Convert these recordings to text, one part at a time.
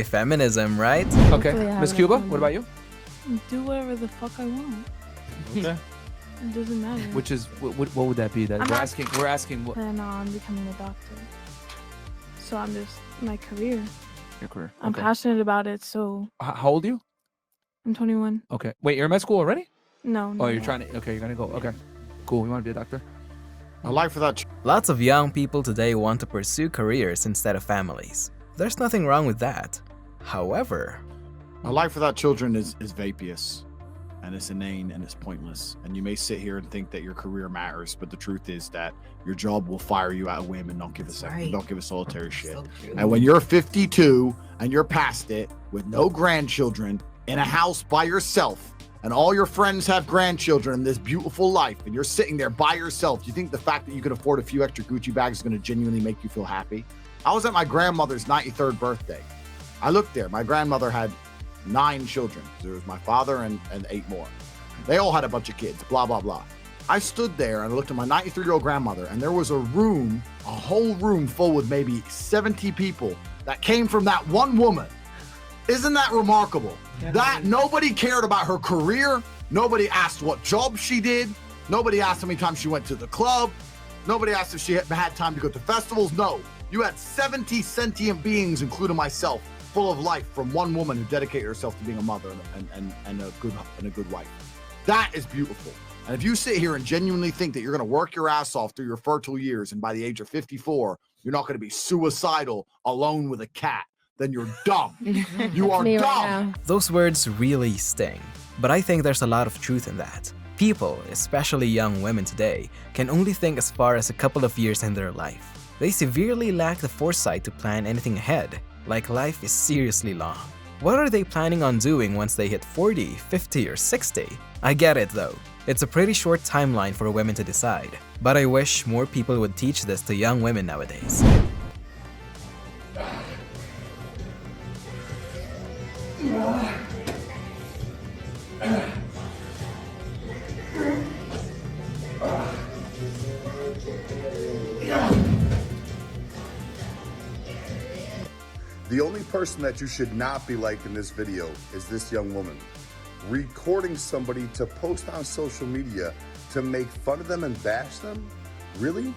aka feminism, right? Okay, Miss Cuba, what about you? Do whatever the fuck I want. Okay. It doesn't matter. Which is what would that be? That we're asking what And I'm becoming a doctor. So I'm just my career. your career. I'm Okay. passionate about it. So How old are you? I'm 21. Okay. Wait, you're in med school already? No. Oh, you're trying to. Okay, you're gonna go. Okay. Cool. You want to be a doctor? I like for that. Lots of young people today want to pursue careers instead of families. There's nothing wrong with that. However, A life without children is vapious, and it's inane, and it's pointless. And you may sit here and think that your career matters, but the truth is that your job will fire you at a whim and don't give a second, right. don't give a solitary shit. So true. And when you're 52 and you're past it with no grandchildren in a house by yourself, and all your friends have grandchildren in this beautiful life, and you're sitting there by yourself, you think the fact that you can afford a few extra Gucci bags is going to genuinely make you feel happy? I was at my grandmother's 93rd birthday. I looked there. My grandmother had 9 children. There was my father and 8 more. They all had a bunch of kids, blah, blah, blah. I stood there and I looked at my 93-year-old grandmother, and there was a room, a whole room full with maybe 70 people that came from that one woman. Isn't that remarkable? That nobody cared about her career. Nobody asked what job she did. Nobody asked how many times she went to the club. Nobody asked if she had time to go to festivals. No, you had 70 sentient beings, including myself, full of life from one woman who dedicated herself to being a mother and a good wife. That is beautiful. And if you sit here and genuinely think that you're going to work your ass off through your fertile years, and by the age of 54, you're not going to be suicidal alone with a cat, then you're dumb. You are Me dumb. right now. those words really sting. But I think there's a lot of truth in that. People, especially young women today, can only think as far as a couple of years in their life. They severely lack the foresight to plan anything ahead, like life is seriously long. What are they planning on doing once they hit 40, 50, or 60? I get it though. It's a pretty short timeline for women to decide, but I wish more people would teach this to young women nowadays. The only person that you should not be like in this video is this young woman. Recording somebody to post on social media to make fun of them and bash them? Really?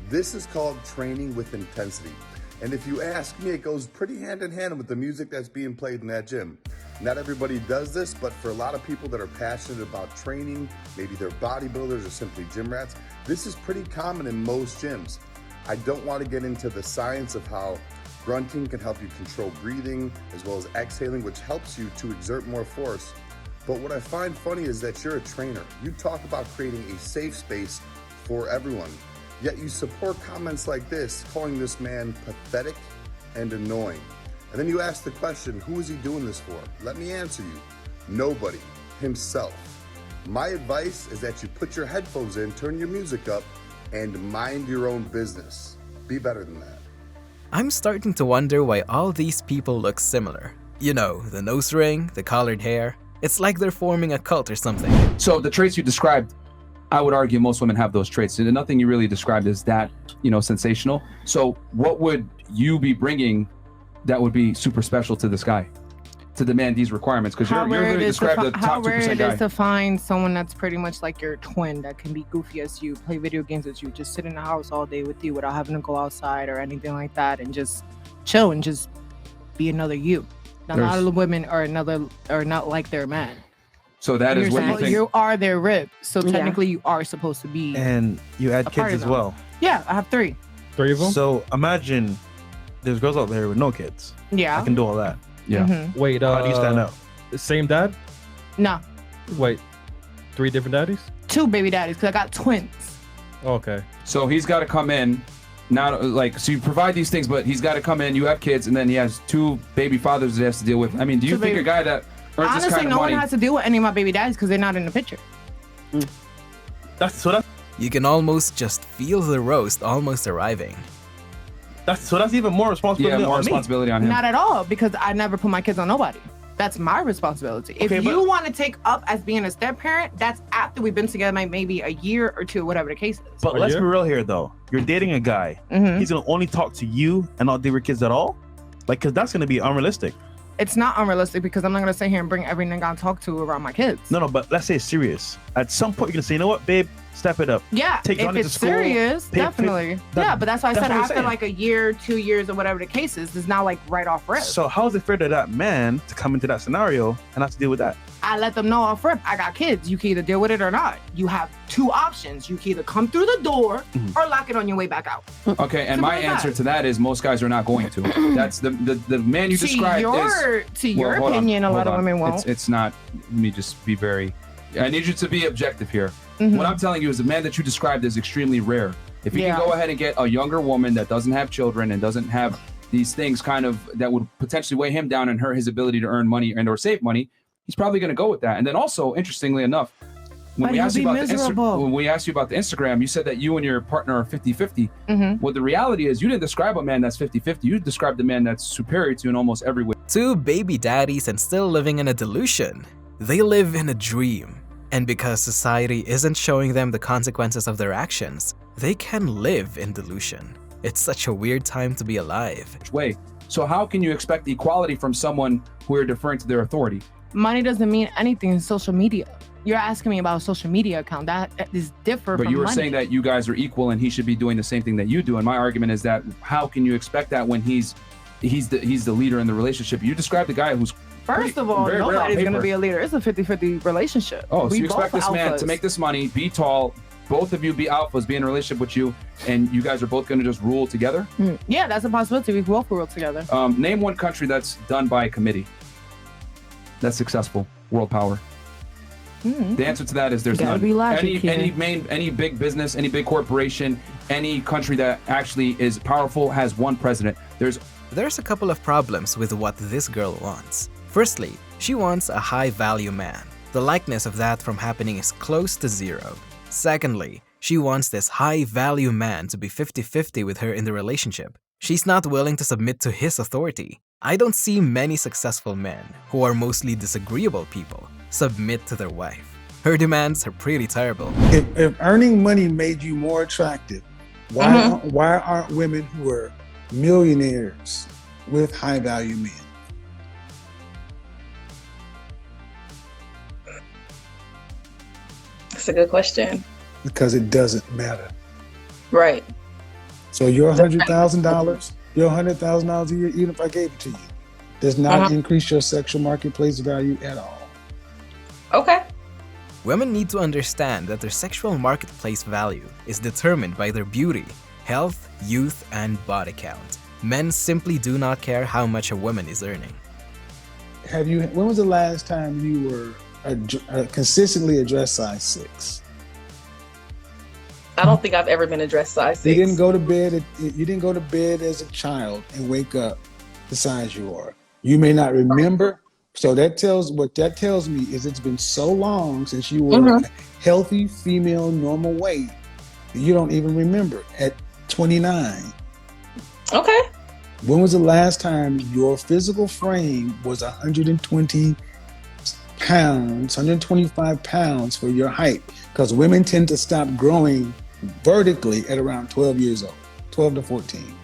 This is called training with intensity. And if you ask me, it goes pretty hand in hand with the music that's being played in that gym. Not everybody does this, but for a lot of people that are passionate about training, maybe they're bodybuilders or simply gym rats, this is pretty common in most gyms. I don't want to get into the science of how grunting can help you control breathing as well as exhaling, which helps you to exert more force. But what I find funny is that you're a trainer. You talk about creating a safe space for everyone, yet you support comments like this, calling this man pathetic and annoying. And then you ask the question, who is he doing this for? Let me answer you, nobody, himself. My advice is that you put your headphones in, turn your music up, and mind your own business. Be better than that. I'm starting to wonder why all these people look similar. You know, the nose ring, the colored hair. It's like they're forming a cult or something. So the traits you described, I would argue most women have those traits. And nothing you really described is that, sensational. So what would you be bringing that would be super special to this guy to demand these requirements? Because you're really described the How top rare 2% it guy. is to find someone that's pretty much like your twin that can be goofy as you, play video games as you, just sit in the house all day with you without having to go outside or anything like that, and just chill and just be another you. Now, a lot of the women are not like their man. So that is what you think. You are their rib, so technically you are supposed to be. And you had a part kids of as them. well. Yeah, I have 3. 3 of them? So imagine there's girls out there with no kids. Yeah. I can do all that. Yeah. Mhm. Wait, How do you stand out? Same dad? No, Wait, 3 different daddies? 2 baby daddies because I got twins. Okay. So he's got to come in. Now, so you provide these things, but he's got to come in. You have kids, and then he has 2 baby fathers that he has to deal with. I mean, do you think a guy that earns this Honestly, kind of no money? one has to deal with any of my baby daddies because they're not in the picture. That's You can almost just feel the roast almost arriving. that's even more responsibility. Yeah, more on me. responsibility on him. Not at all, because I never put my kids on nobody. That's my responsibility. Okay, if you want to take up as being a step parent, that's after we've been together maybe a year or 2, whatever the case is. But A let's year? be real here, though. You're dating a guy. Mhm. He's gonna only talk to you and not deal with kids at all. Like, because that's gonna be unrealistic. It's not unrealistic because I'm not gonna sit here and bring every nigga I talk to around my kids. No, but let's say it's serious. At some point, you're gonna say, you know what, babe, step it up. Yeah, Take if Johnny it's to school, serious, definitely. Yeah, but that's why I said what I'm after saying. like a year, 2 years, or whatever the case is, it's not like right off rip. So how is it fair to that man to come into that scenario and have to deal with that? I let them know off rip, I got kids. You can either deal with it or not. You have two options. You can either come through the door or lock it on your way back out. Okay, and Simple my as that. answer to that is most guys are not going to. That's the man you described To your Well, hold on, opinion, a hold lot of on. women won't. It's not. Let me just be very. I need you to be objective here. Mhm. What I'm telling you is the man that you described is extremely rare. If you Yeah. can go ahead and get a younger woman that doesn't have children and doesn't have these things kind of that would potentially weigh him down and hurt his ability to earn money and or save money, he's probably going to go with that. And then also, interestingly enough, when But we he'll asked you be about miserable. when we asked you about the Instagram, you said that you and your partner are 50-50. Mhm. Well, the reality is you didn't describe a man that's 50-50. You described a man that's superior to you in almost every way. Two baby daddies and still living in a delusion. They live in a dream. And because society isn't showing them the consequences of their actions, they can live in delusion. It's such a weird time to be alive. Way. So how can you expect equality from someone who are deferring to their authority? Money doesn't mean anything in social media. You're asking me about a social media account. That is different But from you were money. saying that you guys are equal and he should be doing the same thing that you do. And my argument is that how can you expect that when he's the leader in the relationship? You described the guy who's First of all, very rare on nobody's going to paper. be a leader. It's a 50-50 relationship. Oh, so We you expect both this man alphas. to make this money, be tall, both of you be alphas, be in a relationship with you, and you guys are both going to just rule together? Yeah, that's a possibility. We both rule together. Name one country that's done by a committee. That's successful. World power. The answer to that is there's Gotta none. be logic Any big business, any big corporation, any country that actually is powerful has one president. There's a couple of problems with what this girl wants. Firstly, she wants a high-value man. The likeness of that from happening is close to zero. Secondly, she wants this high-value man to be 50-50 with her in the relationship. She's not willing to submit to his authority. I don't see many successful men, who are mostly disagreeable people, submit to their wife. Her demands are pretty terrible. If earning money made you more attractive, why aren't women who are millionaires with high value men? That's a good question. Because it doesn't matter. Right. So your $100,000, your $100,000 a year, even if I gave it to you, does not increase your sexual marketplace value at all. Okay. Women need to understand that their sexual marketplace value is determined by their beauty, health, youth, and body count. Men simply do not care how much a woman is earning. When was the last time you were consistently a dress size 6? I don't think I've ever been a dress size 6. You didn't go to bed. You didn't go to bed as a child and wake up the size you are. You may not remember. So what that tells me is it's been so long since you were a healthy female normal weight that you don't even remember at 29. Okay. When was the last time your physical frame was 120 pounds, 125 pounds for your height? Because women tend to stop growing vertically at around 12 years old, 12 to 14.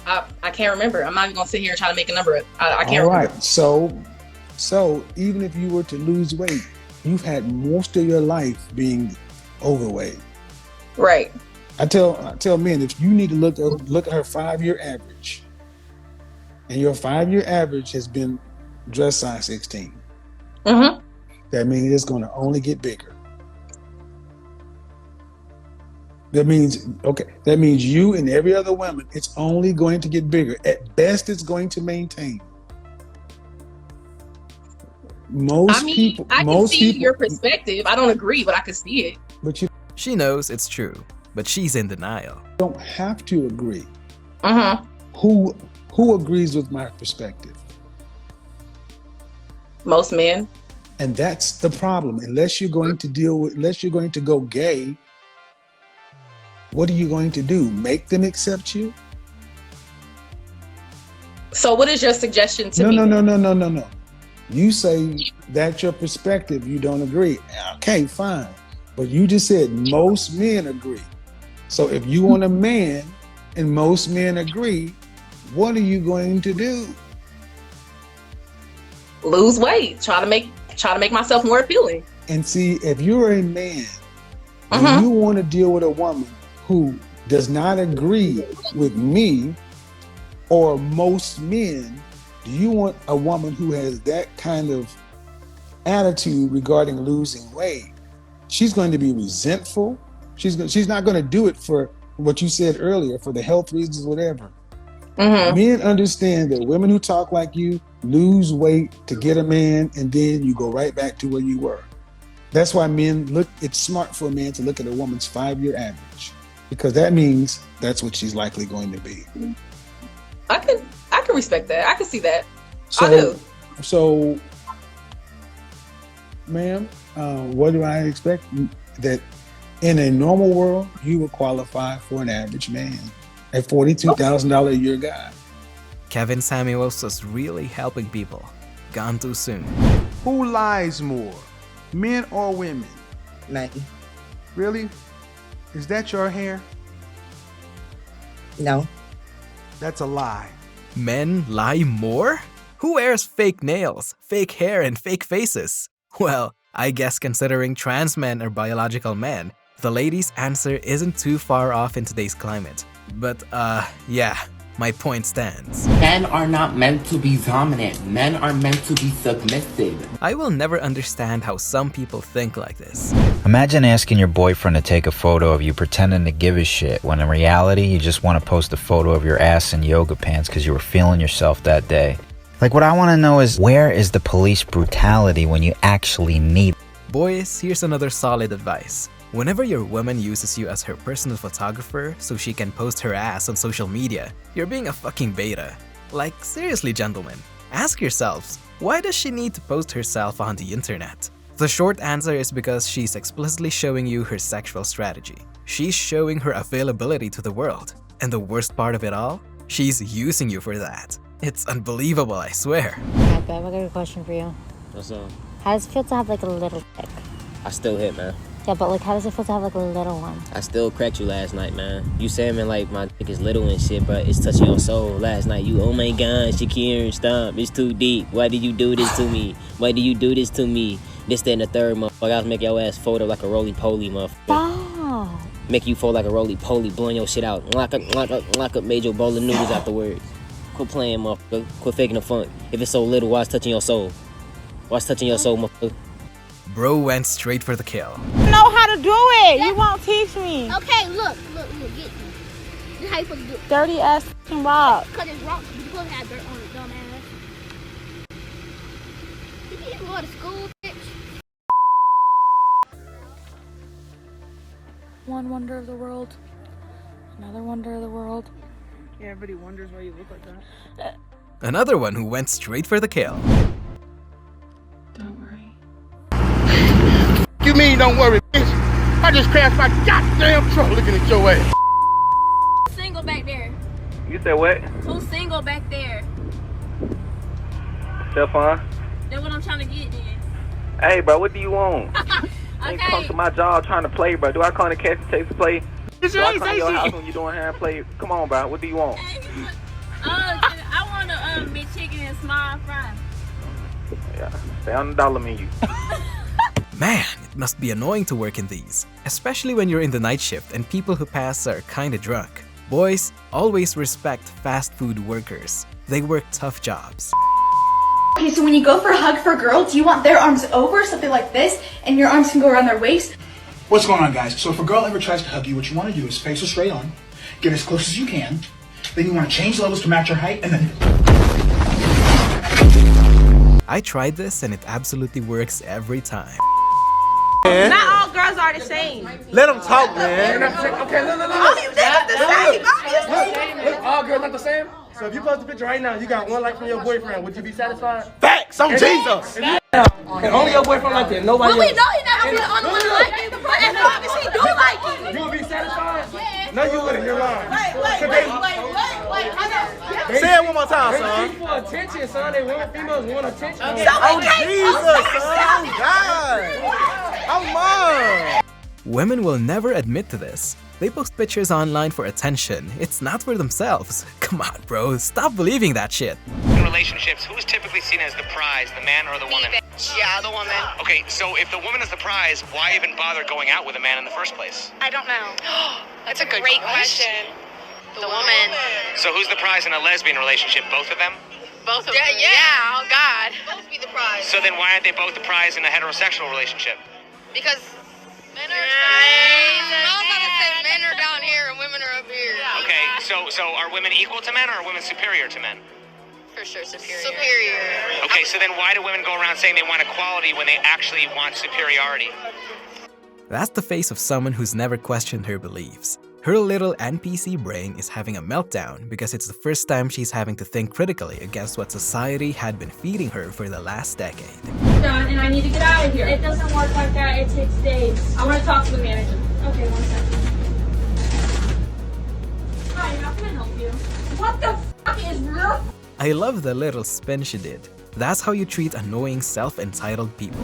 I can't remember. I'm not even gonna sit here and try to make a number. I can't All remember. right. So even if you were to lose weight, you've had most of your life being overweight. Right. I tell men, if you need to look at her 5-year average, and your 5-year average has been dress size 16, that means it's going to only get bigger. That means you and every other woman, it's only going to get bigger. At best, it's going to maintain. I can see your perspective. I don't agree, but I can see it. But she knows it's true, but she's in denial. You don't have to agree. Who agrees with my perspective? Most men. And that's the problem. Unless you're going to go gay, what are you going to do? Make them accept you? So what is your suggestion to me? No. You say that's your perspective. You don't agree. Okay, fine. But you just said most men agree. So if you want a man and most men agree, what are you going to do? Lose weight. Try to make myself more appealing. And see, if you're a man and you want to deal with a woman who does not agree with me or most men, do you want a woman who has that kind of attitude regarding losing weight? She's going to be resentful. She's not going to do it for what you said earlier, for the health reasons, whatever. Men understand that women who talk like you lose weight to get a man, and then you go right back to where you were. That's why it's smart for a man to look at a woman's 5-year average, because that means that's what she's likely going to be. I can respect that. I can see that. So, I do. So, ma'am, what do I expect? That in a normal world, you would qualify for an average man, a $42,000 a year guy. Kevin Samuels was really helping people. Gone too soon. Who lies more, men or women? Men. Really? Is that your hair? No. That's a lie. Men lie more? Who wears fake nails, fake hair, and fake faces? Well, I guess considering trans men are biological men, the ladies' answer isn't too far off in today's climate. But yeah, my point stands. Men are not meant to be dominant. Men are meant to be submissive. I will never understand how some people think like this. Imagine asking your boyfriend to take a photo of you pretending to give a shit, when in reality you just want to post a photo of your ass in yoga pants because you were feeling yourself that day. Like, what I want to know is, where is the police brutality when you actually need it? Boys, here's another solid advice. Whenever your woman uses you as her personal photographer so she can post her ass on social media, you're being a fucking beta. Like, seriously, gentlemen, ask yourselves, why does she need to post herself on the internet? The short answer is because she's explicitly showing you her sexual strategy. She's showing her availability to the world. And the worst part of it all? She's using you for that. It's unbelievable, I swear. Hi, babe, I got a question for you. What's up? How does it feel to have like a little dick? I still hit, man. Yeah, but like, how does it feel to have like a little one? I still cracked you last night, man. You saying, man, like, my dick is little and shit, but it's touching your soul. Last night, you, oh my God, Shakira, stop. It's too deep. Why did you do this to me? Why did you do this to me? This, that, and the third, motherfucker. I was making your ass fold up like a roly-poly, motherfucker. Stop. Make you fold like a roly-poly, blowing your shit out. Lock up, made your bowl of noodles afterwards. Quit playing, motherfucker. Quit faking the funk. If it's so little, why it's touching your soul? Why it's touching your soul, motherfucker? Bro went straight for the kill. I know how to do it. You won't teach me. Okay, look, get me. This is how you supposed to do it. Dirty ass fucking rock. Cause it's rock. You supposed to have dirt on it, dumbass. Did you even go to school, bitch? One wonder of the world. Another wonder of the world. Yeah, everybody wonders why you look like that. Another one who went straight for the kill. Don't worry. You mean don't worry, bitch? I just crashed my goddamn truck looking at your ass. Who's single back there? You said what? Who's single back there? Stephon? That's what I'm trying to get then. Hey, bro, what do you want? Okay. You come to my job trying to play, bro. Do I call the catch and take the play? Do I come to your house when you doing hand play? Come on, bro. What do you want? I want a big chicken and small fries. Yeah, stay on the dollar menu. Man, it must be annoying to work in these, especially when you're in the night shift and people who pass are kinda drunk. Boys, always respect fast food workers. They work tough jobs. Okay, so when you go for a hug for a girl, do you want their arms over, something like this, and your arms can go around their waist? What's going on, guys? So if a girl ever tries to hug you, what you want to do is face her straight on, get as close as you can, then you want to change levels to match her height, and then... I tried this and it absolutely works every time. Not all girls are the same. Let them talk, man. Okay, look. All you niggas the same. Look, all girls not the same. So if you post a picture right now, you got one like from your boyfriend, would you be satisfied? Facts, I'm Jesus. And only your boyfriend like that, nobody else. Well, we know he's not gonna be the only one to like me, but as long as he do like you. You would be satisfied? Yeah. No, you wouldn't. You're lying. Wait. Say it one more time, son. They for attention, son. They want females want attention. Okay. Oh, Jesus, son. God. Come on. Women will never admit to this. They post pictures online for attention. It's not for themselves. Come on, bro. Stop believing that shit. In relationships, who is typically seen as the prize, the man or the woman? Yeah, the woman. Okay, so if the woman is the prize, why even bother going out with a man in the first place? I don't know. That's a great question. The woman. So who's the prize in a lesbian relationship? Both of them? Both of them. Yeah, oh God. Both be the prize. So then why aren't they both the prize in a heterosexual relationship? Because men are I was gonna say men are down here and women are up here. Okay, so are women equal to men or are women superior to men? For sure, superior. Superior. Okay, so then why do women go around saying they want equality when they actually want superiority? That's the face of someone who's never questioned her beliefs. Her little NPC brain is having a meltdown because it's the first time she's having to think critically against what society had been feeding her for the last decade. Done, and I need to get out of here. It doesn't work like that. It takes days. I want to talk to the manager. Okay, 1 second. Hi, how can I help you? What the fuck is real? I love the little spin she did. That's how you treat annoying, self-entitled people.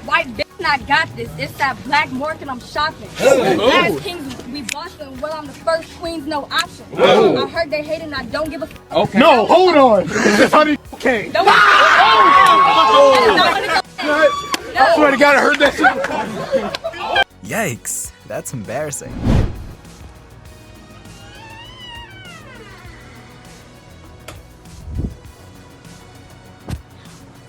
White bitch not got this. It's that black market I'm shopping. Last kings we bustin', well I'm the first queens, no option. I heard they hating, I don't give a f. Okay. No, hold on. Honey, okay. No, I swear to God, I heard that shit. Yikes, that's embarrassing.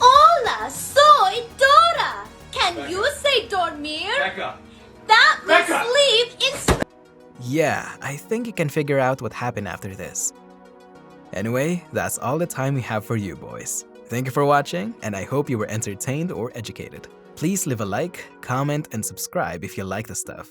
Hola, soy Dora. Can you say dormir? Becca. That means sleep in Yeah, I think you can figure out what happened after this. Anyway, that's all the time we have for you boys. Thank you for watching, and I hope you were entertained or educated. Please leave a like, comment, and subscribe if you like the stuff.